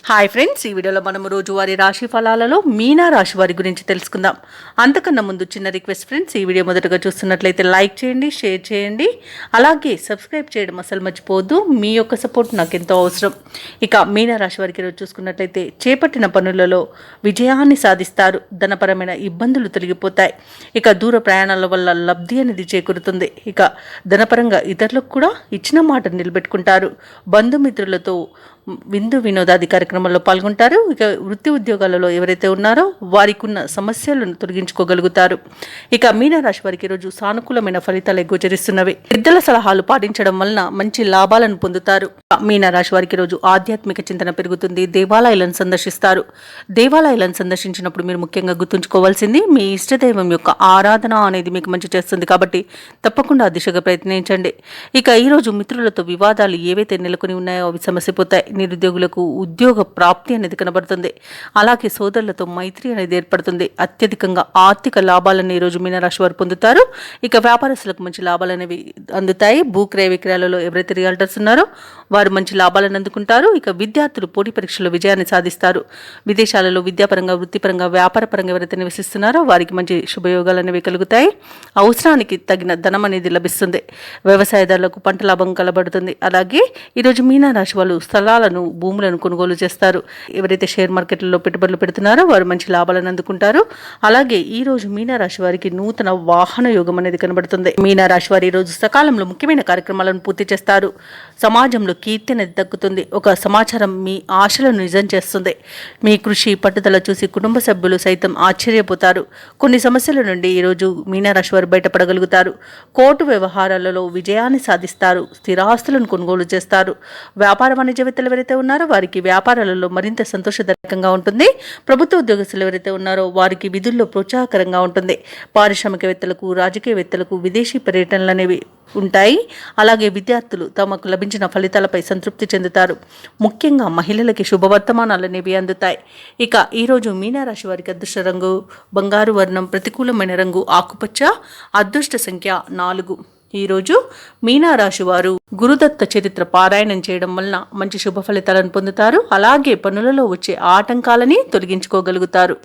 Hi friends, ఈ వీడియోలో మనం రోజువారీ రాశి ఫలాలలో మీనా రాశి వారి గురించి తెలుసుకుందాం. అంతకన్నా ముందు చిన్న రిక్వెస్ట్ ఫ్రెండ్స్, ఈ వీడియో మొదటగా చూస్తున్నట్లయితే లైక్ చేయండి, షేర్ చేయండి, అలాగే సబ్స్క్రైబ్ చేయడం అసలు మర్చిపోవద్దు. మీ యొక్క సపోర్ట్ నాకు ఎంతో అవసరం. ఇక మీనా రాశి వారికి ఈరోజు చూసుకున్నట్లయితే చేపట్టిన పనులలో విజయాన్ని సాధిస్తారు. ధనపరమైన ఇబ్బందులు తొలగిపోతాయి. ఇక దూర ప్రయాణాల వల్ల లబ్ధి అనేది చేకూరుతుంది. ఇక ధనపరంగా ఇతరులకు కూడా ఇచ్చిన మాట నిలబెట్టుకుంటారు. బంధుమిత్రులతో విందు వినోదాది కార్యక్రమాల్లో పాల్గొంటారు. ఇక వృత్తి ఉద్యోగాలలో ఎవరైతే ఉన్నారో వారికి ఉన్న సమస్యలను తొలగించుకోగలుగుతారు. ఇక మీనరాశి వారికి ఈరోజు సానుకూలమైన ఫలితాలు గోచరిస్తున్నవి. పెద్దల సలహాలు పాటించడం వలన మంచి లాభాలను పొందుతారు. మీనరాశి వారికి ఈరోజు ఆధ్యాత్మిక చింతన పెరుగుతుంది. దేవాలయాలను సందర్శిస్తారు. దేవాలయాలను సందర్శించినప్పుడు మీరు ముఖ్యంగా గుర్తుంచుకోవాల్సింది మీ ఇష్టదైవం యొక్క ఆరాధన అనేది మీకు మంచి చేస్తుంది. కాబట్టి తప్పకుండా ఆ దిశగా ప్రయత్నించండి. ఇక ఈరోజు మిత్రులతో వివాదాలు ఏవైతే నెలకొని ఉన్నాయో అవి సమస్యపోతాయి. నిరుద్యోగులకు ఉద్యోగ ప్రాప్తి అనేది కనబడుతుంది. అలాగే సోదరులతో మైత్రి అనేది ఏర్పడుతుంది. అత్యధికంగా ఆర్థిక లాభాలను ఈరోజు మీనరాశి వారు పొందుతారు. ఇక వ్యాపారస్తులకు మంచి లాభాలు అనేవి అందుతాయి. భూక్రయ విక్రయాలలో ఎవరైతే రియల్టర్స్ ఉన్నారో వారు మంచి లాభాలను అందుకుంటారు. ఇక విద్యార్థులు పోటీ పరీక్షల్లో విజయాన్ని సాధిస్తారు. విదేశాలలో విద్యాపరంగా, వృత్తిపరంగా, వ్యాపారపరంగా ఎవరైతే నివసిస్తున్నారో వారికి మంచి శుభయోగాలు అనేవి కలుగుతాయి. అవసరానికి తగిన ధనం అనేది లభిస్తుంది. వ్యవసాయదారులకు పంట లాభం కలబడుతుంది. అలాగే ఈరోజు మీనరాశి వాళ్ళు స్థలాలను, భూములను కొనుగోలు చేస్తారు. ఎవరైతే షేర్ మార్కెట్లలో పెట్టుబడులు పెడుతున్నారో వారు మంచి లాభాలను అందుకుంటారు. అలాగే ఈ రోజు మీనరాశి వారికి నూతన వాహన యోగం అనేది కనబడుతుంది. మీనరాశి వారి ఈ రోజు సకాలంలో ముఖ్యమైన కార్యక్రమాలను పూర్తి చేస్తారు. సమాజంలో కీర్తి అనేది దక్కుతుంది. ఒక సమాచారం మీ ఆశలను నిజం చేస్తుంది. మీ కృషి, పట్టుదల చూసి కుటుంబ సభ్యులు సైతం ఆశ్చర్యపోతారు. కొన్ని సమస్యల నుండి ఈరోజు మీనరాశి వారు బయటపడగలుగుతారు. కోర్టు వ్యవహారాలలో విజయాన్ని సాధిస్తారు. స్థిరాస్తులను కొనుగోలు చేస్తారు. వ్యాపార వాణిజ్యవేత్తలు ఎవరైతే ఉన్నారో వారికి వ్యాపారాలలో మరింత సంతోషదాయకంగా ఉంటుంది. ప్రభుత్వ ఉద్యోగస్తులు ఎవరైతే ఉన్నారో వారికి విధుల్లో ప్రోత్సాహకరంగా ఉంటుంది. పారిశ్రామికవేత్తలకు, రాజకీయవేత్తలకు విదేశీ పర్యటనలు అనేవి ఉంటాయి. అలాగే విద్యార్థులు తమకు లభించిన ఫలితాలపై సంతృప్తి చెందుతారు. ముఖ్యంగా మహిళలకి శుభవర్తమానాలు అనేవి అందుతాయి. ఇక ఈరోజు మీనరాశి వారికి అదృష్ట రంగు బంగారు వర్ణం, ప్రతికూలమైన రంగు ఆకుపచ్చ, అదృష్ట సంఖ్య 4. ఈరోజు మీనరాశి వారు గురుదత్త చరిత్ర పారాయణం చేయడం వలన మంచి శుభ ఫలితాలను పొందుతారు. అలాగే పనులలో వచ్చే ఆటంకాలని తొలగించుకోగలుగుతారు.